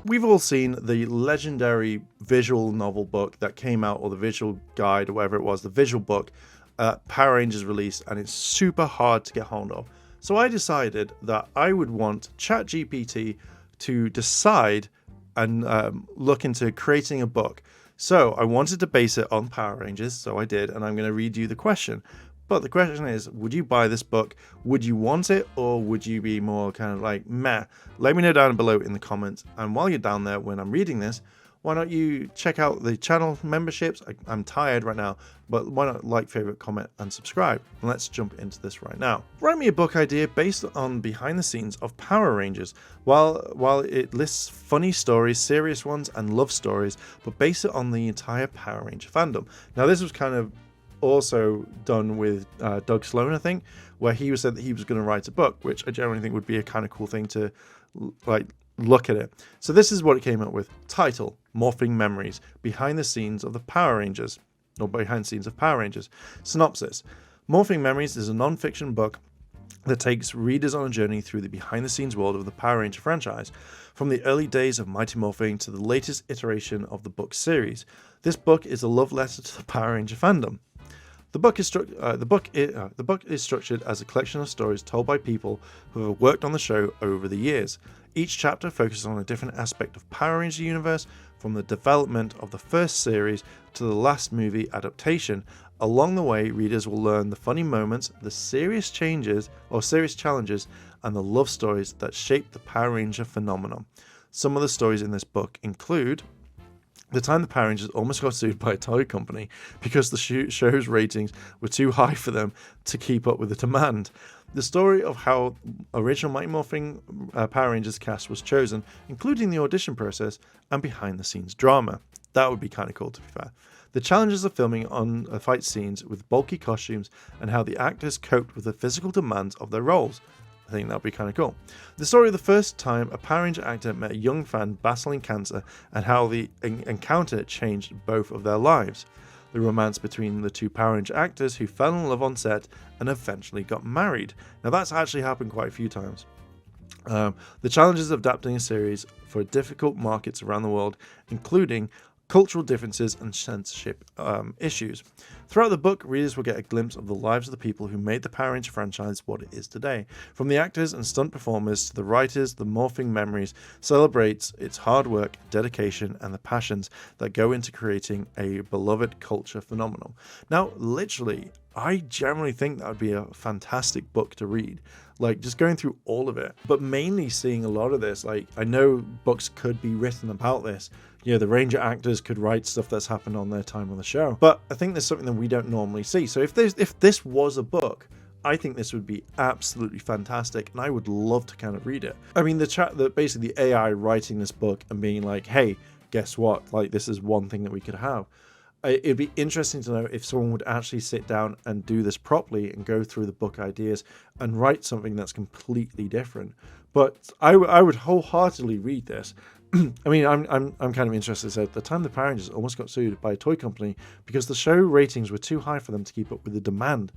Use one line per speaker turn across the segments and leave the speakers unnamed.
we've all seen the legendary visual novel book that came out, or the visual guide, or whatever it was, the visual book Power Rangers released, and it's super hard to get hold of. So I decided that I would want ChatGPT to decide and look into creating a book. So I wanted to base it on Power Rangers, so I did, and I'm going to read you the question. But the question is, would you buy this book? Would you want it, or would you be more kind of like, meh? Let me know down below in the comments. And while you're down there, when I'm reading this, why don't you check out the channel memberships? I'm tired right now, but why not like, favorite, comment, and subscribe? And let's jump into this right now. Write me a book idea based on behind the scenes of Power Rangers. While it lists funny stories, serious ones, and love stories, but base it on the entire Power Ranger fandom. Now, this was kind of also done with Doug Sloan, I think, where he said that he was going to write a book, which I generally think would be a kind of cool thing to look at it. So this is what it came up with. Title: Morphing Memories, behind the scenes of the Power Rangers, or behind the scenes of Power Rangers. Synopsis: Morphing Memories is a non-fiction book that takes readers on a journey through the behind-the-scenes world of the Power Ranger franchise, from the early days of Mighty Morphin to the latest iteration of the book series. This book is a love letter to the Power Ranger fandom. The book is structured as a collection of stories told by people who have worked on the show over the years. Each chapter focuses on a different aspect of Power Ranger universe, from the development of the first series to the last movie adaptation. Along the way, readers will learn the funny moments, the serious challenges, and the love stories that shape the Power Ranger phenomenon. Some of the stories in this book include the time the Power Rangers almost got sued by a toy company because the show's ratings were too high for them to keep up with the demand. The story of how original Mighty Morphin Power Rangers cast was chosen, including the audition process and behind-the-scenes drama. That would be kind of cool, to be fair. The challenges of filming on fight scenes with bulky costumes and how the actors coped with the physical demands of their roles. I think that would be kind of cool. The story of the first time a Power Ranger actor met a young fan battling cancer and how the encounter changed both of their lives. The romance between the two Power Ranger actors who fell in love on set and eventually got married. Now that's actually happened quite a few times. The challenges of adapting a series for difficult markets around the world, including cultural differences and censorship issues. Throughout the book, readers will get a glimpse of the lives of the people who made the Power Ranger franchise what it is today. From the actors and stunt performers to the writers, the Morphing Memories celebrates its hard work, dedication, and the passions that go into creating a beloved culture phenomenon. Now, literally, I generally think that would be a fantastic book to read. Like, just going through all of it, but mainly seeing a lot of this. Like, I know books could be written about this. You know, the Ranger actors could write stuff that's happened on their time on the show. But I think there's something that we don't normally see. So if this was a book, I think this would be absolutely fantastic, and I would love to kind of read it. I mean, basically the AI writing this book and being like, hey, guess what? Like, this is one thing that we could have. It'd be interesting to know if someone would actually sit down and do this properly and go through the book ideas and write something that's completely different. But I would wholeheartedly read this. I mean, I'm kind of interested. So at the time, the Power Rangers almost got sued by a toy company because the show ratings were too high for them to keep up with the demand.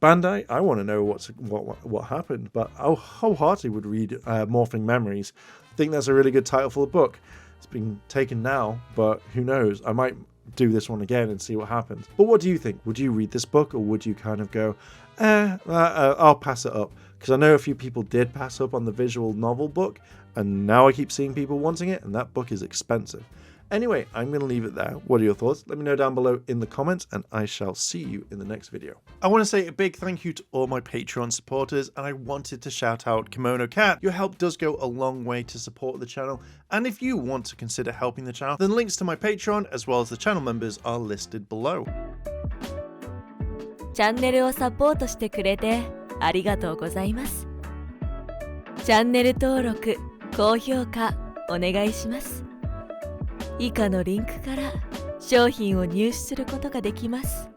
Bandai, I want to know what happened, but I wholeheartedly would read Morphing Memories. I think that's a really good title for the book. It's been taken now, but who knows? I might do this one again and see what happens. But what do you think? Would you read this book, or would you kind of go, I'll pass it up? Because I know a few people did pass up on the visual novel book, and now I keep seeing people wanting it, and that book is expensive. Anyway, I'm going to leave it there. What are your thoughts? Let me know down below in the comments, and I shall see you in the next video. I want to say a big thank you to all my Patreon supporters, and I wanted to shout out Kimono Cat. Your help does go a long way to support the channel, and if you want to consider helping the channel, then links to my Patreon as well as the channel members are listed below.
チャンネルをサポートしてくれてありがとうございます。チャンネル登録、高評価お願いします。以下のリンクから商品を入手することができます。